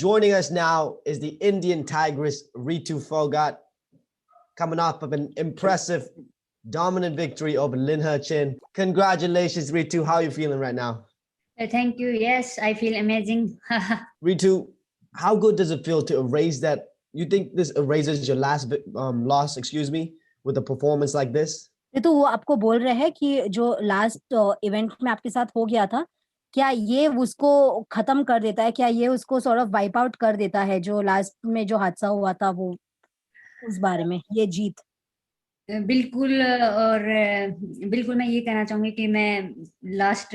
Joining us now is the Indian Tigress Ritu Phogat, coming off of an impressive, dominant victory over Lin He Chin. Congratulations, Ritu. How are you feeling right now? Thank you. Yes, I feel amazing. Ritu, how good does it feel to erase that? You think this erases your last loss, with a performance like this? तो वो आपको बोल रहे हैं कि जो last event में आपके साथ हो गया था, क्या ये उसको खत्म कर देता है? क्या ये उसको सॉर्ट ऑफ वाइप आउट कर देता है, जो लास्ट में जो हादसा हुआ था वो, उस बारे में ये जीत? बिल्कुल, और बिल्कुल मैं ये कहना चाहूंगी कि मैं लास्ट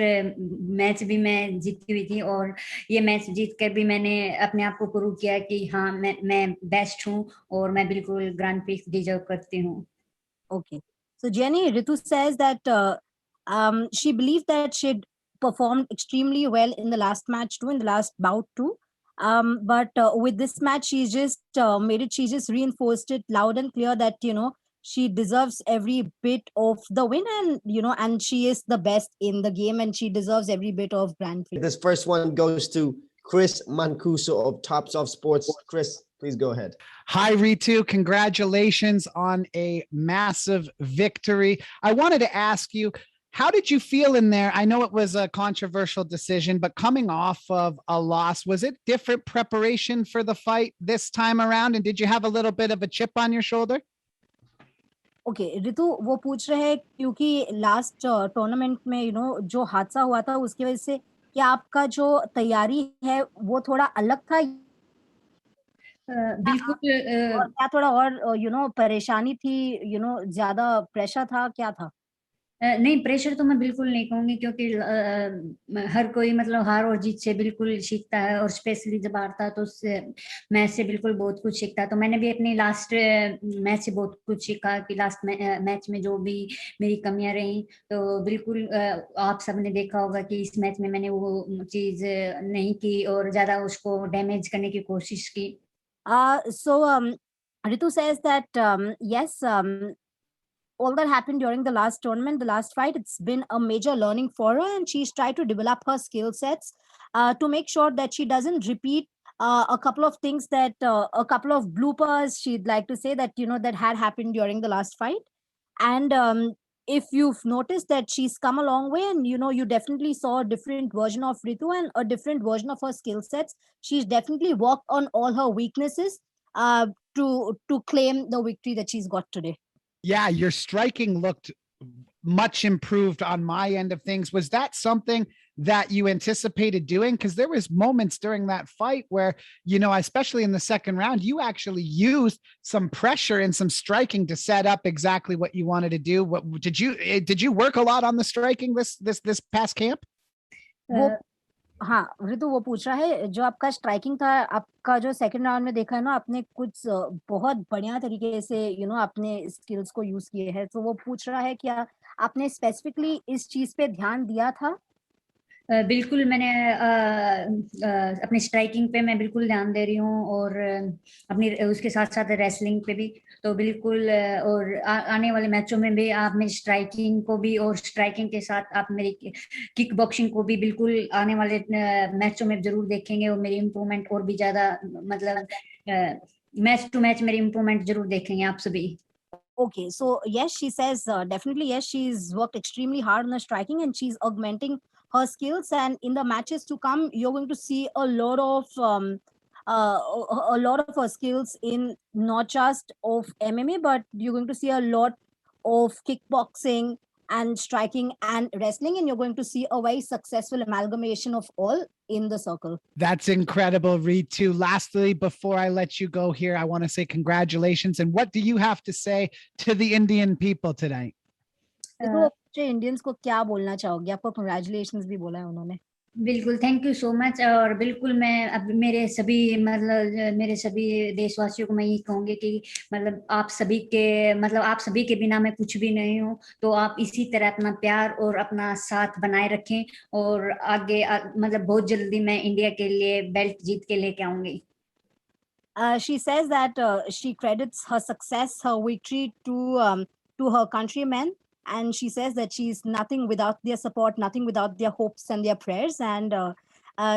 मैच भी मैं जीती हुई थी, और ये मैच जीत कर भी मैंने अपने आप को प्रूव किया कि हाँ मैं बेस्ट हूँ और मैं बिल्कुल ग्रैंड प्रिक्स डिजर्व करती हूँ. Okay. So Jenny, Ritu says that she believed that she'd performed extremely well in the last match too, in the last bout too. But with this match, she just she just reinforced it loud and clear that, she deserves every bit of the win, and, and she is the best in the game, and she deserves every bit of Grand Prix. This first one goes to Chris Mancuso of Tops Off Sports. Chris, please go ahead. Hi, Ritu. Congratulations on a massive victory. I wanted to ask you, how did you feel in there? I know it was a controversial decision, but coming off of a loss, was it different preparation for the fight this time around? And did you have a little bit of a chip on your shoulder? Okay Ritu, वो पूछ रहे हैं क्योंकि last tournament में जो हादसा हुआ था उसकी वजह से क्या आपका जो तैयारी है वो थोड़ा अलग था? बिल्कुल. और क्या थोड़ा और परेशानी थी, ज्यादा प्रेशर था, क्या था? नहीं, प्रेशर तो मैं बिल्कुल नहीं कहूंगी, क्योंकि हर कोई मतलब हार और जीत से बिल्कुल सीखता है, और स्पेशली जब हारता है तो उससे मैच से बिल्कुल बहुत कुछ सीखता है. तो मैंने भी अपनी लास्ट मैच से बहुत कुछ सीखा कि लास्ट मैच में जो भी मेरी कमियां रही, तो बिल्कुल आप सबने देखा होगा कि इस मैच में मैंने वो चीज नहीं की और ज्यादा उसको डैमेज करने की कोशिश की. So Ritu says that yes, all that happened during the last tournament, the last fight, it's been a major learning for her, and she's tried to develop her skill sets to make sure that she doesn't repeat a couple of things that a couple of bloopers she'd like to say that that had happened during the last fight. And if you've noticed that she's come a long way, and you definitely saw a different version of Ritu and a different version of her skill sets. She's definitely worked on all her weaknesses to claim the victory that she's got today. Yeah, your striking looked much improved on my end of things. Was that something that you anticipated doing? Because there was moments during that fight where, especially in the second round, you actually used some pressure and some striking to set up exactly what you wanted to do. What did you work a lot on the striking this past camp? हाँ ऋतु, वो पूछ रहा है जो आपका striking था, आपका जो सेकंड राउंड में देखा है ना, आपने कुछ बहुत बढ़िया तरीके से अपने स्किल्स को यूज किए हैं. तो वो पूछ रहा है क्या आपने स्पेसिफिकली इस चीज पे ध्यान दिया था? बिल्कुल, मैंने अपनी स्ट्राइकिंग पे मैं बिल्कुल ध्यान दे रही हूँ, और अपनी उसके साथ साथ रेसलिंग पे भी. तो बिल्कुल, और आने वाले मैचों में भी आप मेरी स्ट्राइकिंग को भी, और स्ट्राइकिंग के साथ आप मेरी किक बॉक्सिंग को भी बिल्कुल आने वाले मैचों में जरूर देखेंगे, और मेरी इम्प्रूवमेंट और भी ज्यादा, मतलब मैच टू मैच मेरी इम्प्रूवमेंट जरूर देखेंगे आप सभी. Okay, so yes, she says definitely yes, she's worked extremely hard on her striking, and she's augmenting her skills, and in the matches to come you're going to see a lot of a lot of her skills in not just of MMA, but you're going to see a lot of kickboxing and striking and wrestling, and you're going to see a very successful amalgamation of all in the circle. That's incredible, Ritu. Lastly, before I let you go here, I want to say congratulations. And what do you have to say to the Indian people tonight? तो Indians को क्या बोलना चाहोगे? आपको congratulations भी बोला है उन्होंने. बिल्कुल, थैंक यू सो मच. और बिल्कुल मैं अब मेरे सभी देशवासियों को मैं यही कहूंगी कि मतलब आप सभी के बिना मैं कुछ भी नहीं हूँ. तो आप इसी तरह अपना प्यार और अपना साथ बनाए रखें, और आगे मतलब बहुत जल्दी मैं इंडिया के लिए बेल्ट जीत के लेके आऊंगी. She says that she credits her success, her victory to her countrymen. And she says that she's nothing without their support, nothing without their hopes and their prayers. And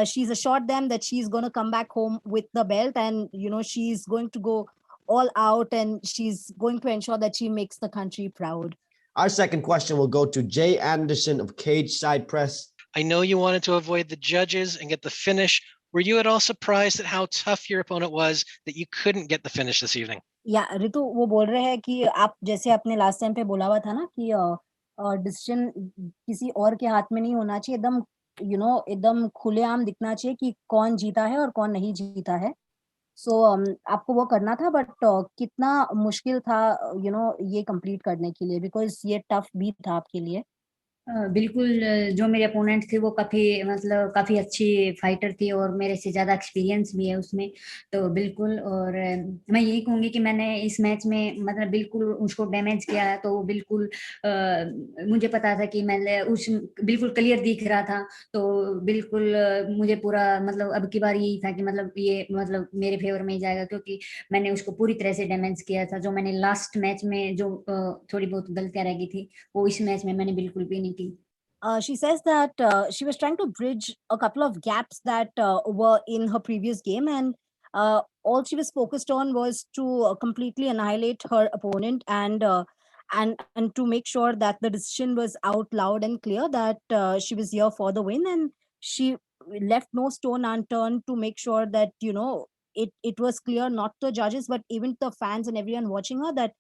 she's assured them that she's going to come back home with the belt, and she's going to go all out, and she's going to ensure that she makes the country proud. Our second question will go to Jay Anderson of Cage Side Press. I know you wanted to avoid the judges and get the finish. Were you at all surprised at how tough your opponent was that you couldn't get the finish this evening? या ऋतु वो बोल रहे हैं कि आप जैसे आपने last time पे बोला हुआ था ना कि डिसीजन किसी और के हाथ में नहीं होना चाहिए, एकदम एकदम खुलेआम दिखना चाहिए कि कौन जीता है और कौन नहीं जीता है. सो आपको वो करना था, बट कितना मुश्किल था ये कंप्लीट करने के लिए, बिकॉज ये टफ भी था आपके लिए. बिल्कुल, जो मेरे अपोनेंट थे वो काफ़ी अच्छी फाइटर थी और मेरे से ज़्यादा एक्सपीरियंस भी है उसमें, तो बिल्कुल. और मैं यही कहूँगी कि मैंने इस मैच में बिल्कुल उसको डैमेज किया है, तो बिल्कुल मुझे पता था कि मैं बिल्कुल क्लियर दिख रहा था, तो बिल्कुल मुझे पूरा अब की बार यही था कि ये मेरे फेवर में ही जाएगा, क्योंकि मैंने उसको पूरी तरह से डैमेज किया था. जो मैंने लास्ट मैच में जो थोड़ी बहुत गलतियाँ रह गई थी, वो इस मैच में मैंने बिल्कुल भी नहीं. She says that she was trying to bridge a couple of gaps that were in her previous game, and all she was focused on was to completely annihilate her opponent, and to make sure that the decision was out loud and clear that she was here for the win, and she left no stone unturned to make sure that it was clear, not to the judges but even to the fans and everyone watching her, that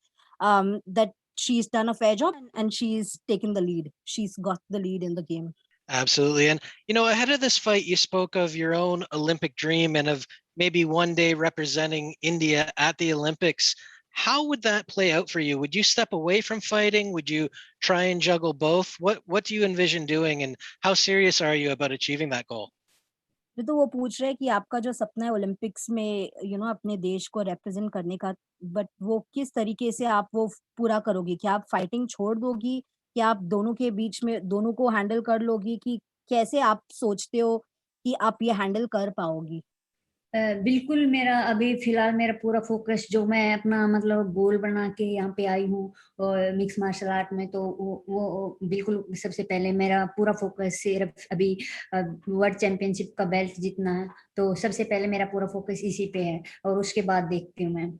that she's done a fair job and she's taken the lead. She's got the lead in the game. Absolutely. And, ahead of this fight, you spoke of your own Olympic dream and of maybe one day representing India at the Olympics. How would that play out for you? Would you step away from fighting? Would you try and juggle both? What do you envision doing, and how serious are you about achieving that goal? तो वो पूछ रहे हैं कि आपका जो सपना है ओलंपिक्स में अपने देश को रिप्रेजेंट करने का, बट वो किस तरीके से आप वो पूरा करोगी? क्या आप फाइटिंग छोड़ दोगी? क्या आप दोनों के बीच में दोनों को हैंडल कर लोगी? कि कैसे आप सोचते हो कि आप ये हैंडल कर पाओगी? बिल्कुल, अभी फिलहाल मेरा पूरा फोकस, जो मैं अपना गोल बना के यहाँ पे आई हूँ और मिक्स मार्शल आर्ट में, तो वो बिल्कुल सबसे पहले मेरा पूरा फोकस सिर्फ अभी वर्ल्ड चैंपियनशिप का बेल्ट जीतना है, तो सबसे पहले मेरा पूरा फोकस इसी पे है और उसके बाद देखती हूँ मैं.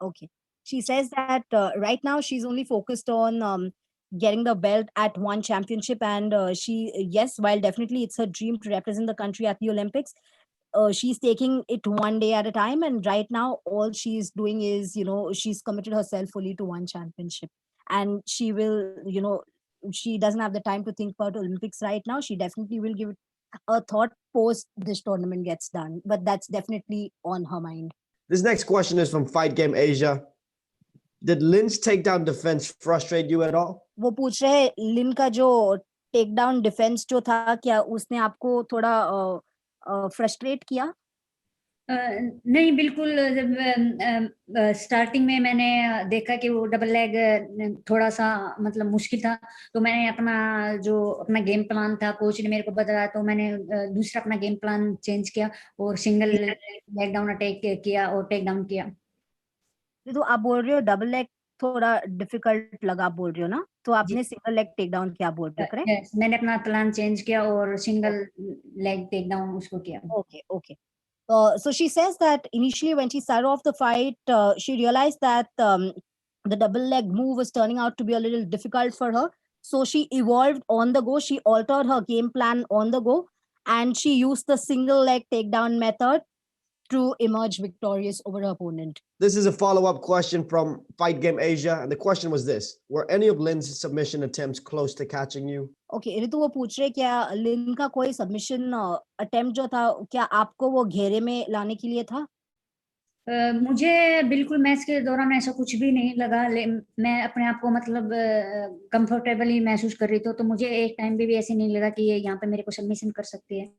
Okay. She says that right now she's only focused on getting the belt at one championship, and yes, while definitely it's her dream to represent the country at the Olympics, she's taking it one day at a time, and right now all she's doing is she's committed herself fully to one championship, and she will she doesn't have the time to think about Olympics right now. She definitely will give it a thought post this tournament gets done, but that's definitely on her mind. This next question is from Fight Game Asia. Did Lynn's takedown defense frustrate you at all? वो पूछ रहे हैं लिन का जो takedown defence जो था, क्या उसने आपको थोड़ा फ्रस्ट्रेट किया? नहीं, बिल्कुल. जब स्टार्टिंग में मैंने देखा कि वो डबल लेग थोड़ा सा मुश्किल था, तो मैंने अपना गेम प्लान था, कोच ने मेरे को बताया, तो मैंने दूसरा अपना गेम प्लान चेंज किया और सिंगल लेग डाउन अटैक किया और टेक डाउन किया. तो आप बोल रहे हो डबल लेग थोड़ा डिफिकल्ट लगा, बोल रहे हो ना, तो आपने सिंगल लेग टेक डाउन किया, बोल रहे हो करेक्ट? मैंने अपना प्लान चेंज किया और सिंगल लेग टेक डाउन उसको किया. Okay. So she says that initially when she started off the fight, she realized that the double leg move was turning out to be a little difficult for her. So she evolved on the go. She altered her game plan on the go, and she used the single leg takedown method to emerge victorious over her opponent. This is a follow-up question from Fight Game Asia, and the question was this: were any of Lynn's submission attempts close to catching you? Okay, ऋतु वो पूछ रहे क्या लिन का कोई submission attempt जो था, क्या आपको वो घेरे में लाने के लिए था? मुझे बिल्कुल मैच के दौरान ऐसा कुछ भी नहीं लगा. मैं अपने आप को कंफर्टेबली महसूस कर रही थी, तो मुझे एक टाइम भी ऐसे नहीं लगा कि ये यहाँ पे मेरे को सबमिशन कर सकती है.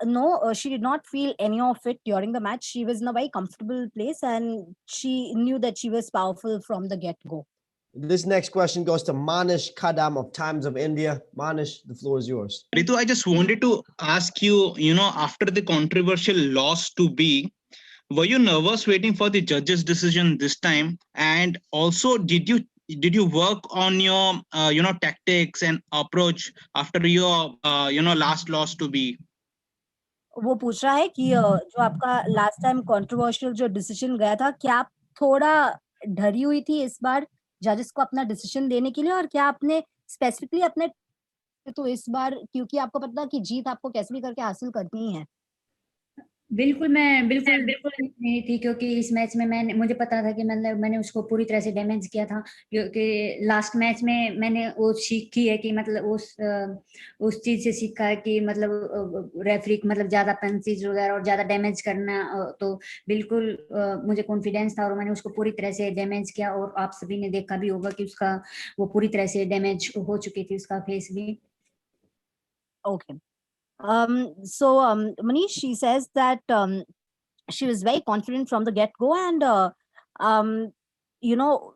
No, she did not feel any of it during the match. She was in a very comfortable place and she knew that she was powerful from the get-go. This next question goes to Manish Kadam of Times of India. Manish, the floor is yours. Ritu, I just wanted to ask you, after the controversial loss to B, were you nervous waiting for the judge's decision this time? And also, did you work on your, tactics and approach after your, last loss to B? वो पूछ रहा है कि जो आपका last time controversial जो decision गया था, क्या आप थोड़ा डरी हुई थी इस बार जजेस को अपना डिसीजन देने के लिए, और क्या आपने स्पेसिफिकली अपने तो इस बार, क्योंकि आपको पता कि जीत आपको कैसे भी करके हासिल करनी ही है? बिल्कुल मैं बिल्कुल नहीं थी, क्योंकि इस मैच में मुझे पता था कि मतलब मैंने उसको पूरी तरह से डैमेज किया था, क्योंकि लास्ट मैच में मैंने वो सीखी है कि मतलब उस चीज से सीखा है कि मतलब रेफरी मतलब ज्यादा पंचेज वगैरह और ज्यादा डैमेज करना, तो बिल्कुल मुझे कॉन्फिडेंस था और मैंने उसको पूरी तरह से डैमेज किया, और आप सभी ने देखा भी होगा कि उसका वो पूरी तरह से डैमेज हो चुकी थी, उसका फेस भी। Okay. So Manish, she says that she was very confident from the get-go, and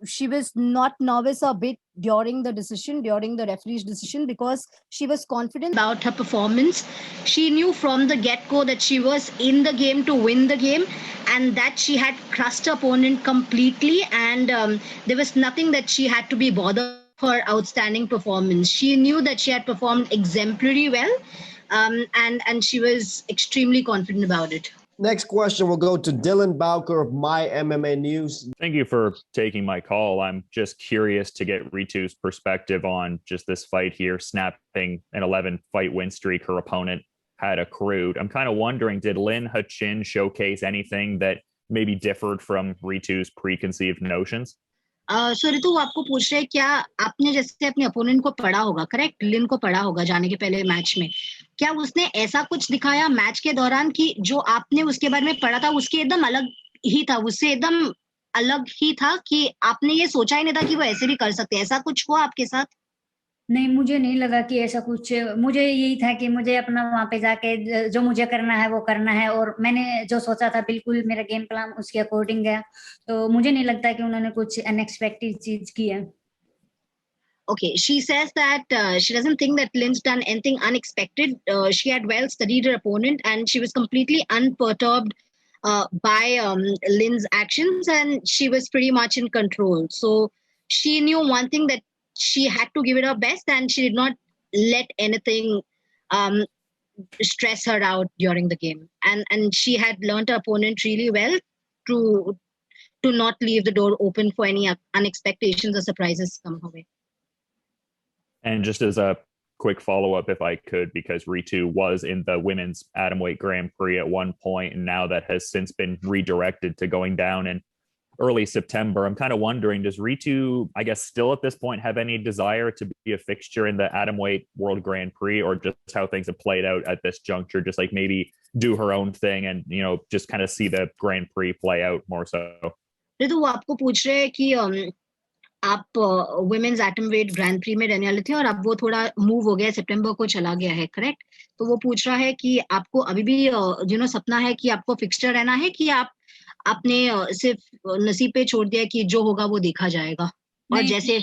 she was not nervous a bit during the referee's decision, because she was confident about her performance. She knew from the get-go that she was in the game to win the game, and that she had crushed her opponent completely, and there was nothing that she had to be bothered. Her outstanding performance, she knew that she had performed exemplary well, and she was extremely confident about it. Next question will go to Dylan Bowker of My MMA News. Thank you for taking my call. I'm just curious to get Ritu's perspective on just this fight here, snapping an 11 fight win streak her opponent had accrued. I'm kind of wondering, did Lin Hachin showcase anything that maybe differed from Ritu's preconceived notions? सो ऋतु, वो आपको पूछ रहे हैं क्या आपने जैसे अपने opponent को पढ़ा होगा, करेक्ट, लिन को पढ़ा होगा जाने के पहले मैच में, क्या उसने ऐसा कुछ दिखाया मैच के दौरान कि जो आपने उसके बारे में पढ़ा था उसके एकदम अलग ही था, उससे एकदम अलग ही था कि आपने ये सोचा ही नहीं था कि वो ऐसे भी कर सकते हैं? ऐसा कुछ हुआ आपके साथ? नहीं, मुझे नहीं लगा कि ऐसा कुछ, मुझे यही था कि मुझे अपना वहां पे जाके जो मुझे करना है वो करना है, और मैंने जो सोचा था बिल्कुल मेरा गेम प्लान उसके अकॉर्डिंग गया, तो मुझे नहीं लगता कि उन्होंने कुछ अनएक्सपेक्टेड चीज की है। Okay, she says that she doesn't think that Lynn's done anything unexpected. She had well studied her opponent, and she was completely unperturbed by Lynn's actions, and she was pretty much in control. So she knew one thing, that she had to give it her best, and she did not let anything um, stress her out during the game. And she had learned her opponent really well to not leave the door open for any unexpectations or surprises come her way. And just as a quick follow-up, if I could, because Ritu was in the women's atomweight Grand Prix at one point, and now that has since been redirected to going down in early September. I'm kind of wondering, does Ritu, I guess, still at this point have any desire to be a fixture in the atomweight World Grand Prix, or just how things have played out at this juncture, just like maybe do her own thing and, just kind of see the Grand Prix play out more so? Ritu, वो आपको पूछ रहे हैं कि आप women's atom weight grand prix में रहने वाले थे और अब वो थोड़ा मूव हो गया, सितंबर को चला गया है, करेक्ट? तो वो पूछ रहा है कि आपको अभी भी सपना है कि आपको फिक्सचर रहना है, कि आपने सिर्फ नसीब पे छोड़ दिया कि जो होगा वो देखा जाएगा? और जैसे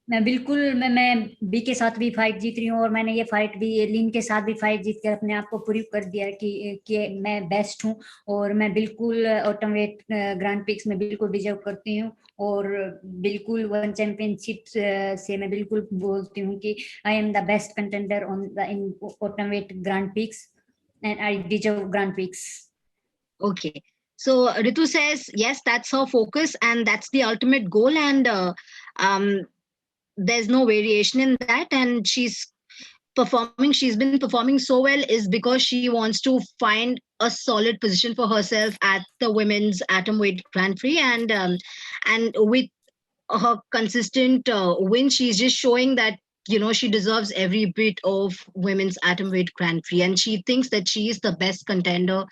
मैं बिल्कुल मैं बी के साथ भी फाइट जीत रही हूँ, और मैंने ये फाइट भी लिन के साथ भी फाइट जीत कर अपने आप को प्रूव कर दिया कि मैं बेस्ट हूँ, और मैं बिल्कुल एटमवेट ग्रैंड प्रिक्स में बिल्कुल डिजर्व करती हूँ, और बिल्कुल वन चैंपियनशिप से मैं बिल्कुल बोलती हूँ कि I am the best contender on the in atomweight grand prix and I deserve grand prix. Okay. So Ritu says yes, that's her focus and that's the ultimate goal, and there's no variation in that, and she's been performing so well is because she wants to find a solid position for herself at the women's atomweight Grand Prix, and with her consistent win, she's just showing that she deserves every bit of women's atomweight Grand Prix, and she thinks that she is the best contender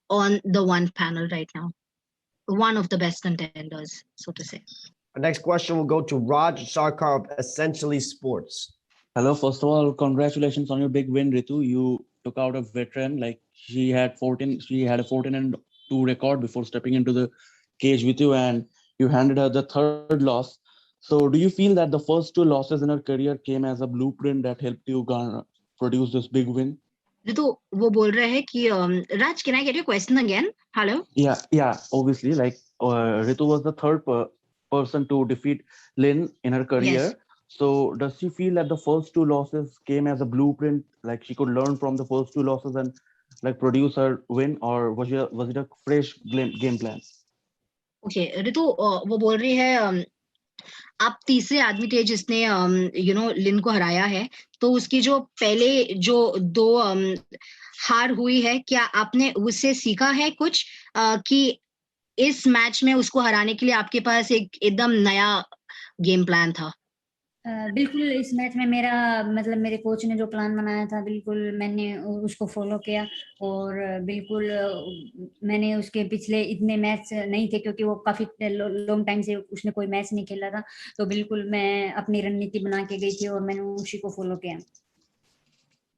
on the one panel right now, one of the best contenders, so to say. Our next question will go to Raj Sarkar of Essentially Sports. Hello, first of all, congratulations on your big win, Ritu. You took out a veteran. Like, she had a 14-2 record before stepping into the cage with you, and you handed her the third loss. So do you feel that the first two losses in her career came as a blueprint that helped you produce this big win? Ritu, वो बोल रहे हैं कि Raj, can I get your question again? Hello? Yeah, obviously, like Ritu was the third person to defeat Lin in her career. Yes. So does she feel that the first two losses came as a blueprint, like she could learn from the first two losses and like produce her win, or was it a fresh game plan? Okay, Ritu, वो बोल रही है आप तीसरे आदमी थे जिसने लिन को हराया है, तो उसकी जो पहले जो 2 हार हुई है, क्या आपने उससे सीखा है कुछ कि इस मैच में उसको हराने के लिए आपके पास एक एकदम नया गेम प्लान था? बिल्कुल इस मैच में मेरा मतलब मेरे कोच ने जो प्लान बनाया था बिल्कुल मैंने उसको फॉलो किया, और बिल्कुल मैंने उसके पिछले इतने मैच नहीं थे क्योंकि वो काफी लॉन्ग टाइम से उसने कोई मैच नहीं खेला था, तो बिल्कुल मैं अपनी रणनीति बना के गई थी और मैंने उसी को फॉलो किया.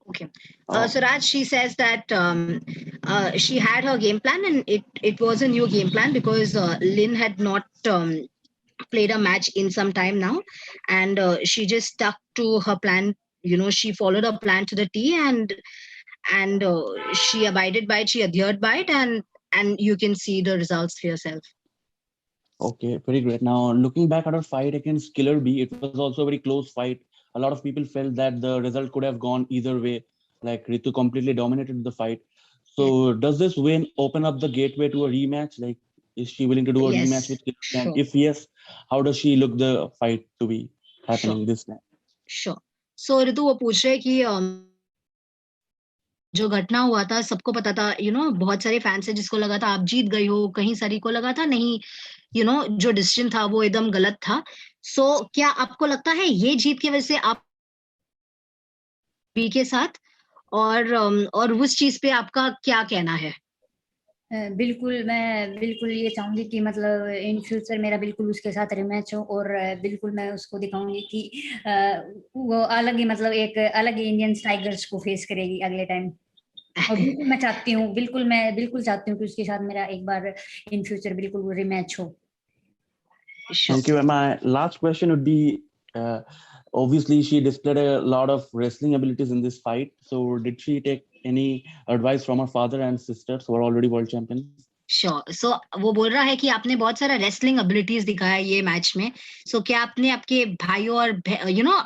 Okay. So Raj, she says that she had her game plan, and it was a new game plan because Lin had not played a match in some time now, and she just stuck to her plan. She followed her plan to the T, and she abided by it, she adhered by it, and you can see the results for yourself. Okay, very great. Now, looking back at our fight against Killer B, it was also a very close fight. A lot of people felt that the result could have gone either way, like Ritu completely dominated the fight. So does this win open up the gateway to a rematch? Like, is she willing to do a Yes, rematch with Killer? sure. And if yes, how does she look the fight to be happening this time? Sure. So Ritu वो पूछ रहे कि जो घटना हुआ था सबको पता था, बहुत सारे फैंस है जिसको लगा था आप जीत गई हो, कहीं सारी को लगा था नहीं, जो डिसीजन था वो एकदम गलत था. सो क्या आपको लगता है ये जीत की वजह से आप बी के साथ, और उस चीज पे आपका क्या कहना है? बिल्कुल मैं बिल्कुल ये चाहूंगी कि मतलब इन फ्यूचर मेरा बिल्कुल उसके साथ रिमैच हो, और बिल्कुल मैं उसको दिखाऊंगी कि वो अलग ही मतलब एक अलग ही इंडियन टाइगर्स को फेस करेगी अगले टाइम. और बिल्कुल मैं चाहती हूँ, मैं बिल्कुल चाहती हूँ कि उसके साथ मेरा एक बार इन फ्यूचर बिल्कुल रिमैच हो. Thank you. And my last question would be, obviously she displayed a lot of wrestling abilities in this fight. So did she take any advice from her father and sisters who are already world champions? Sure. So वो बोल रहा है कि आपने बहुत सारा wrestling abilities दिखाया ये मैच में. So क्या आपने आपके भाइयों और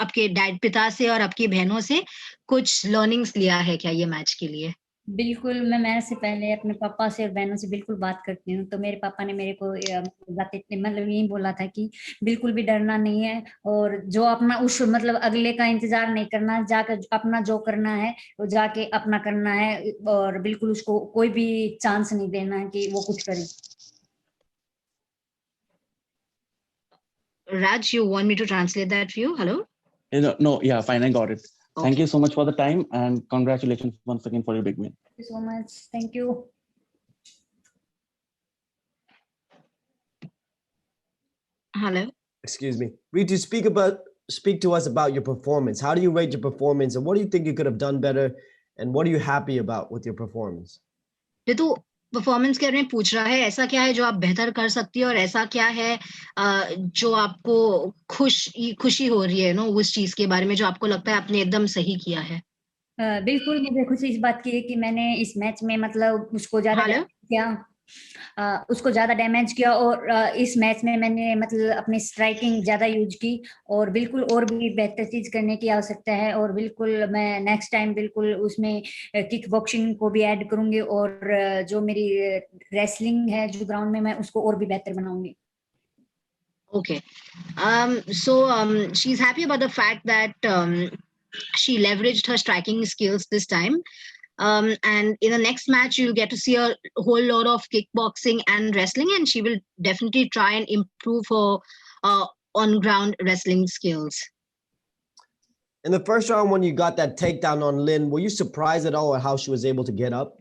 आपके डैड पिता से और आपकी बहनों से कुछ लर्निंग्स लिया है क्या ये मैच के लिए? बिल्कुल मैं मैच से पहले अपने पापा से और बहनों से बिल्कुल बात करती हूँ. तो मेरे पापा ने मेरे को मतलब यही बोला था कि बिल्कुल भी डरना नहीं है, और जो अपना उस मतलब अगले का इंतजार नहीं करना, जाकर अपना जो करना है वो जाके अपना करना है, और बिल्कुल उसको कोई भी चांस नहीं देना है कि वो कुछ करे. Raj, you want me to translate that for you? Hello? No, yeah, fine, I got it. Okay. Thank you so much for the time, and congratulations once again for your big win. Thank you so much. Thank you. Hello? Excuse me. Ritu, speak to us about your performance. How do you rate your performance, and what do you think you could have done better, and what are you happy about with your performance? Ritu performance के बारे में पूछ रहा है, ऐसा क्या है जो आप बेहतर कर सकती हो, और ऐसा क्या है जो आपको खुशी हो रही है उस चीज के बारे में जो आपको लगता है आपने एकदम सही किया है? बिल्कुल मुझे खुशी इस बात की है कि मैंने इस मैच में मतलब उसको ज्यादा डैमेज किया, और इस मैच में मैंने मतलब अपनी स्ट्राइकिंग ज्यादा यूज की, और बिल्कुल और भी बेहतर चीज करने की आवश्यकता है, और बिल्कुल मैं नेक्स्ट टाइम बिल्कुल उसमें किक बॉक्सिंग को भी ऐड करूंगी, और जो मेरी रेसलिंग है जो ग्राउंड में मैं उसको और भी बेहतर बनाऊंगी. Okay. So she's happy about the fact that she leveraged her striking skills this time. And in the next match, you'll get to see a whole lot of kickboxing and wrestling, and she will definitely try and improve her on-ground wrestling skills. In the first round, when you got that takedown on Lin, were you surprised at all at how she was able to get up?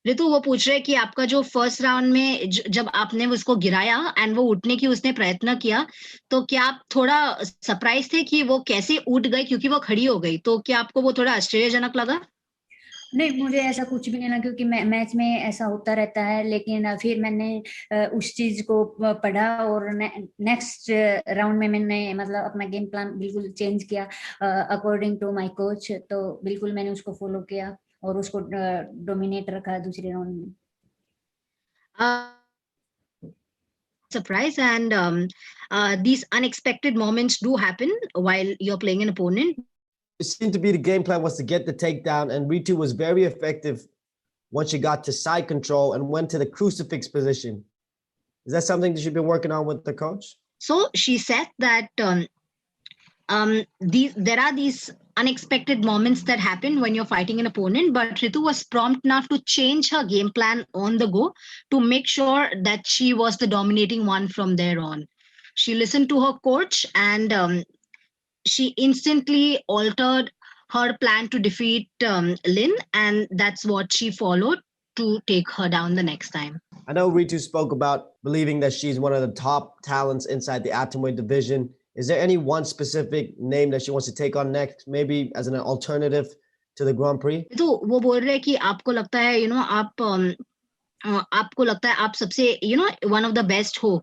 Ritu वो पूछ रहे कि आपका जो first round में जब आपने उसको गिराया एंड वो उठने की उसने प्रयत्न किया, तो क्या आप थोड़ा सरप्राइज थे कि वो कैसे उठ गई, क्योंकि वो खड़ी हो गई, तो क्या आपको वो थोड़ा आश्चर्यजनक लगा? नहीं, मुझे ऐसा कुछ भी नहीं लगा, क्योंकि मैच में ऐसा होता रहता है, लेकिन फिर मैंने उस चीज को पढ़ा, और नेक्स्ट राउंड में मैंने मतलब अपना गेम प्लान बिल्कुल चेंज किया अकॉर्डिंग टू माय कोच. तो बिल्कुल मैंने उसको फॉलो किया और उसको डोमिनेट रखा दूसरे राउंड में. Surprise, and these unexpected moments do happen while you're playing an opponent. it seemed to be the game plan was to get the takedown, and Ritu was very effective once she got to side control and went to the crucifix position. Is that something that you've been working on with the coach? So she said that there are these unexpected moments that happen when you're fighting an opponent, but Ritu was prompt enough to change her game plan on the go to make sure that she was the dominating one from there on. She listened to her coach, and she instantly altered her plan to defeat Lin, and that's what she followed to take her down the next time. I know Ritu spoke about believing that she's one of the top talents inside the atomweight division. Is there any one specific name that she wants to take on next, maybe as an alternative to the Grand Prix? तो वो बोल रहे हैं कि आपको लगता है आपको लगता है आप सबसे one of the best हो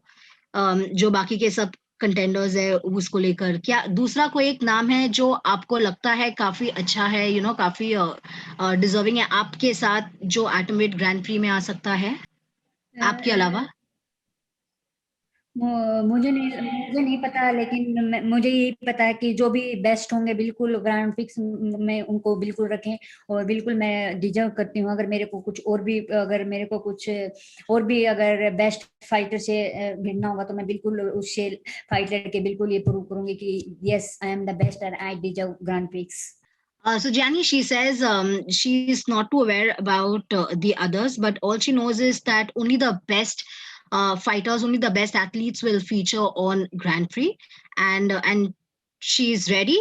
जो बाकी के सब कंटेंडर्स है उसको लेकर, क्या दूसरा कोई एक नाम है जो आपको लगता है काफी अच्छा है काफी डिजर्विंग है आपके साथ जो एटमवेट ग्रैंड प्री में आ सकता है आपके अलावा? मुझे नहीं पता, लेकिन मुझे ये पता है कि जो भी बेस्ट होंगे बिल्कुल ग्रैंड फिक्स में उनको बिल्कुल रखें, और बिल्कुल मैं डिजर्व करती हूँ। अगर मेरे को कुछ और भी अगर बेस्ट फाइटर से भिड़ना होगा तो मैं बिल्कुल उससे फाइट करके बिल्कुल ये प्रूव करूंगी कि yes I am the best and I deserve grand fix. So Gianni, she says she is not too aware about the others, but all she knows is that only the best fighters, only the best athletes will feature on Grand Prix, and she's ready.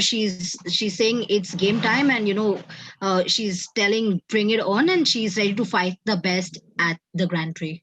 She's saying it's game time, and she's telling bring it on, and she's ready to fight the best at the Grand Prix.